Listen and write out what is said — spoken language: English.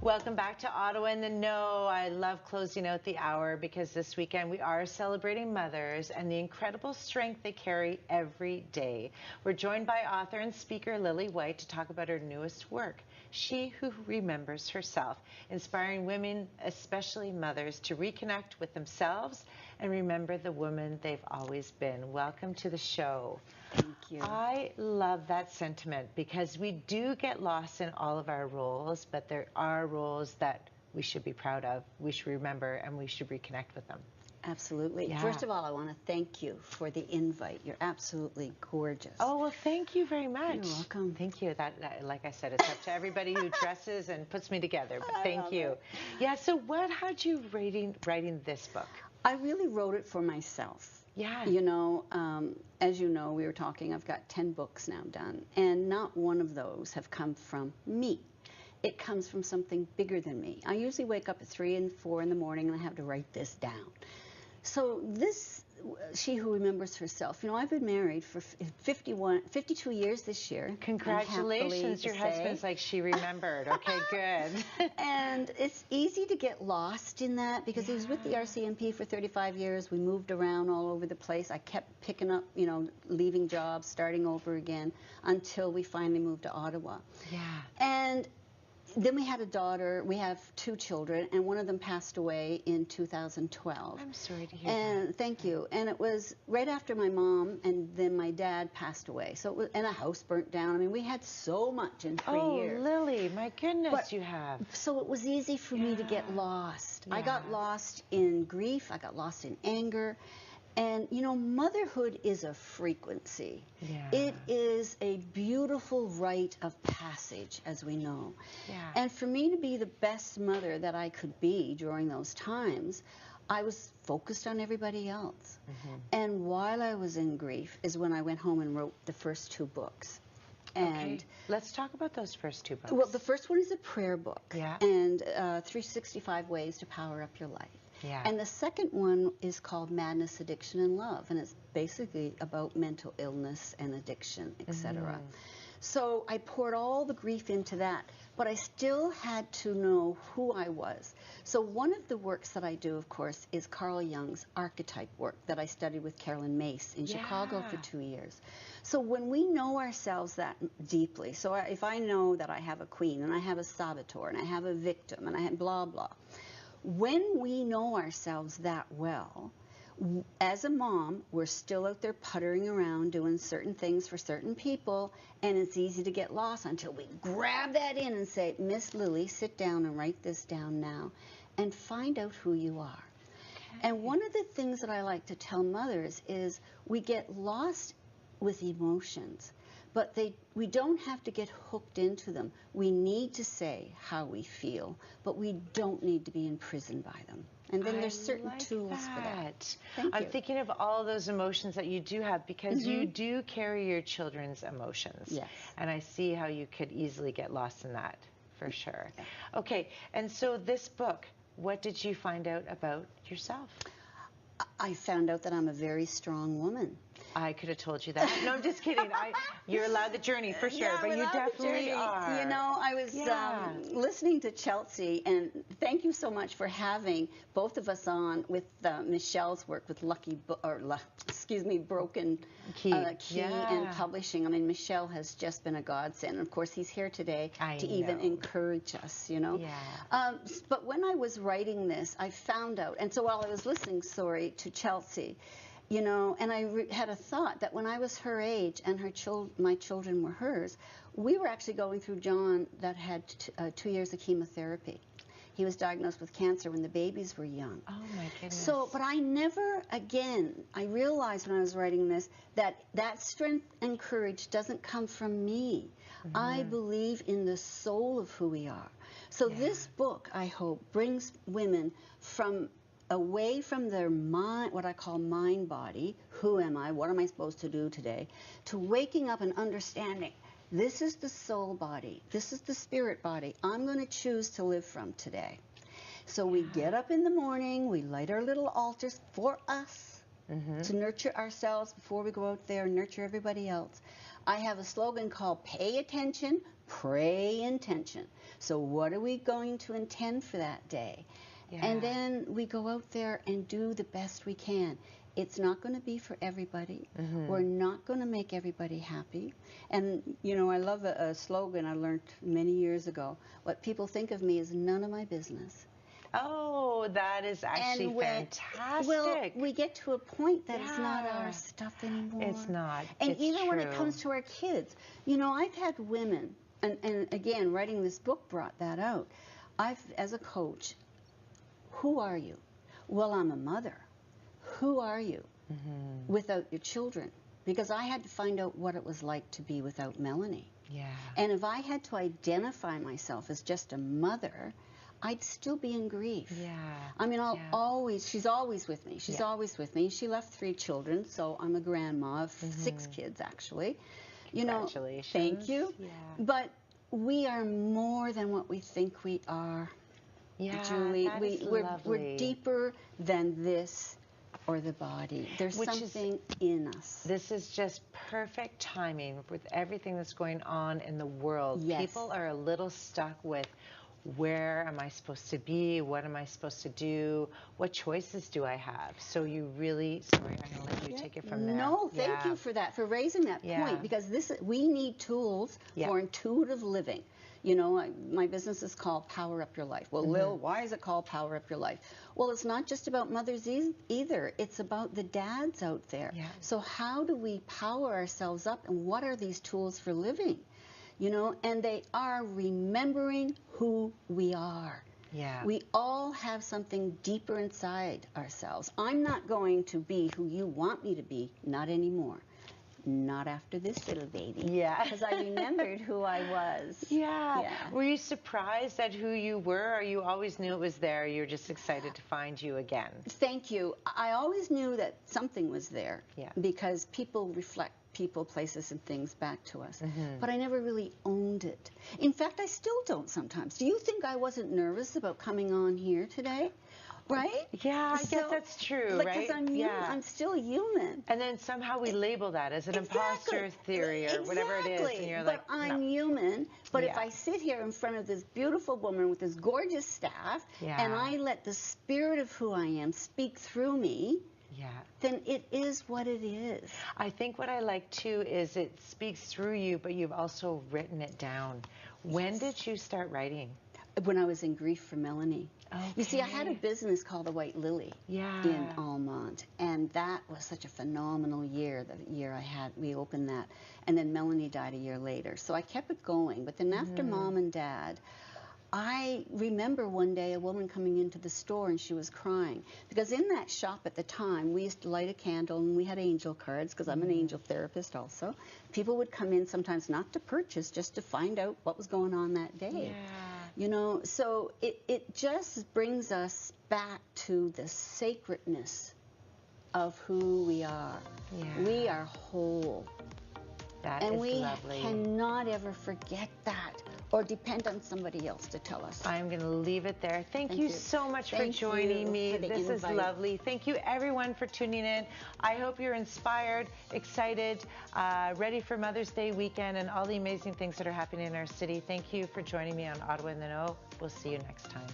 Welcome back to Ottawa in the Know. I love closing out the hour because this weekend we are celebrating mothers and the incredible strength they carry every day. We're joined by author and speaker Lily White to talk about her newest work, She Who Remembers Herself, inspiring women, especially mothers, to reconnect with themselves and remember the woman they've always been. Welcome to the show. Thank you. I love that sentiment because we do get lost in all of our roles, but there are roles that we should be proud of, we should remember, and we should reconnect with them. Absolutely. Yeah. First of all, I want to thank you for the invite. You're absolutely gorgeous. Oh, well, thank you very much. You're welcome. Thank you. That, like I said, it's up to everybody who dresses and puts me together, but thank you. It. Yeah, so what had you writing this book? I really wrote it for myself. Yeah. You know, as you know, we were talking, I've got 10 books now done, and not one of those have come from me. It comes from something bigger than me. I usually wake up at 3 and 4 in the morning and I have to write this down. So this, She Who Remembers Herself, you know, I've been married for 52 years this year. Congratulations, your husband's like, she remembered. Okay, good. And it's easy to get lost in that because he was with the RCMP for 35 years. We moved around all over the place. I kept picking up, you know, leaving jobs, starting over again until we finally moved to Ottawa. Yeah. And then we had a daughter. We have 2 children, and one of them passed away in 2012. I'm sorry to hear that. Thank you. And it was right after my mom and then my dad passed away. So it was, and a house burnt down. I mean, we had so much in 3 years. Oh, Lily, my goodness, you have. So it was easy for me to get lost. Yeah. I got lost in grief. I got lost in anger. And, you know, motherhood is a frequency. Yeah. It is a beautiful rite of passage, as we know. Yeah. And for me to be the best mother that I could be during those times, I was focused on everybody else. Mm-hmm. And while I was in grief is when I went home and wrote the first 2 books. And okay. Let's talk about those first 2 books. Well, the first one is a prayer book. Yeah. And 365 Ways to Power Up Your Life. Yeah. And the second one is called Madness, Addiction, and Love, and it's basically about mental illness and addiction, etc. Mm-hmm. So I poured all the grief into that, but I still had to know who I was. So one of the works that I do, of course, is Carl Jung's archetype work that I studied with Carolyn Mace in Chicago for 2 years. So when we know ourselves that deeply, so if I know that I have a queen, and I have a saboteur, and I have a victim, and I have blah, blah, when we know ourselves that well, as a mom, we're still out there puttering around doing certain things for certain people, and it's easy to get lost until we grab that in and say, Miss Lily, sit down and write this down now and find out who you are. Okay. And one of the things that I like to tell mothers is we get lost with emotions, but we don't have to get hooked into them. We need to say how we feel, but we don't need to be imprisoned by them. And then there's certain tools for that. I'm thinking of all those emotions that you do have because you do carry your children's emotions. Yes. And I see how you could easily get lost in that, for sure. Yeah. Okay, and so this book, what did you find out about yourself? I found out that I'm a very strong woman. I could have told you that. No, I'm just kidding. You're allowed the journey for sure, but you definitely are. You know, I was listening to Chelsea, and thank you so much for having both of us on with Michelle's work with Broken Key and Publishing. I mean, Michelle has just been a godsend. Of course, he's here today to even encourage us, you know. Yeah. But when I was writing this, I found out, and so while I was listening, to Chelsea, you know, and I had a thought that when I was her age and my children were hers, we were actually going through John that had 2 years of chemotherapy. He was diagnosed with cancer when the babies were young. Oh, my goodness. So, but I never, again, I realized when I was writing this that strength and courage doesn't come from me. Mm-hmm. I believe in the soul of who we are. So this book, I hope, brings women away from their mind, what I call mind body, who am I, what am I supposed to do today, to waking up and understanding, this is the soul body, this is the spirit body I'm going to choose to live from today. So we get up in the morning, we light our little altars for us to nurture ourselves before we go out there and nurture everybody else. I have a slogan called pay attention, pray intention. So what are we going to intend for that day? Yeah. And then we go out there and do the best we can. It's not going to be for everybody. We're not going to make everybody happy. And, you know, I love a slogan I learned many years ago. What people think of me is none of my business. Oh, that is actually fantastic. Well, we get to a point that it's not our stuff anymore. It's not. And it's even true. when it comes to our kids, you know, I've had women, and again, writing this book brought that out. As a coach, who are you? Well, I'm a mother. Who are you without your children? Because I had to find out what it was like to be without Melanie. Yeah. And if I had to identify myself as just a mother, I'd still be in grief. Yeah. I mean, she's always with me. She's always with me. She left 3 children, so I'm a grandma of 6 kids, actually. You know, thank you. Yeah. But we are more than what we think we are. Yeah, Julie, that is we're lovely. deeper than this or the body. There's something in us. This is just perfect timing with everything that's going on in the world. Yes. People are a little stuck with, where am I supposed to be? What am I supposed to do? What choices do I have? So you really, sorry, I'm going to let you take it from there. No, thank you for that, for raising that point, because we need tools for intuitive living. You know, my business is called Power Up Your Life. Well, Lil, why is it called Power Up Your Life? Well, it's not just about mothers either. It's about the dads out there. Yeah. So how do we power ourselves up, and what are these tools for living? You know, and they are remembering who we are. Yeah. We all have something deeper inside ourselves. I'm not going to be who you want me to be, not anymore. Not after this little baby. Yeah. Because I remembered who I was. Yeah. Were you surprised at who you were, or you always knew it was there? You're just excited to find you again? Thank you. I always knew that something was there. Yeah. Because people reflect people, places, and things back to us. But I never really owned it. In fact, I still don't sometimes. Do you think I wasn't nervous about coming on here today? Right? Yeah, I guess that's true, right? Because I'm human. I'm still human. And then somehow we label that as an imposter theory or whatever it is. And you're like, I'm human. But if I sit here in front of this beautiful woman with this gorgeous staff, and I let the spirit of who I am speak through me, then it is what it is. I think what I like too is it speaks through you, but you've also written it down. When did you start writing? When I was in grief for Melanie. Okay. You see, I had a business called the White Lily in Almont, and that was such a phenomenal year, the year we opened that. And then Melanie died a year later. So I kept it going. But then after Mom and Dad, I remember one day a woman coming into the store and she was crying. Because in that shop at the time, we used to light a candle and we had angel cards, because I'm an angel therapist also. People would come in sometimes not to purchase, just to find out what was going on that day. You know, so it just brings us back to the sacredness of who we are. We are whole. That and is we lovely. Cannot ever forget that or depend on somebody else to tell us. I'm going to leave it there. Thank you so much for joining me. This is lovely. Thank you, everyone, for tuning in. I hope you're inspired, excited, ready for Mother's Day weekend and all the amazing things that are happening in our city. Thank you for joining me on Ottawa in the Know. We'll see you next time.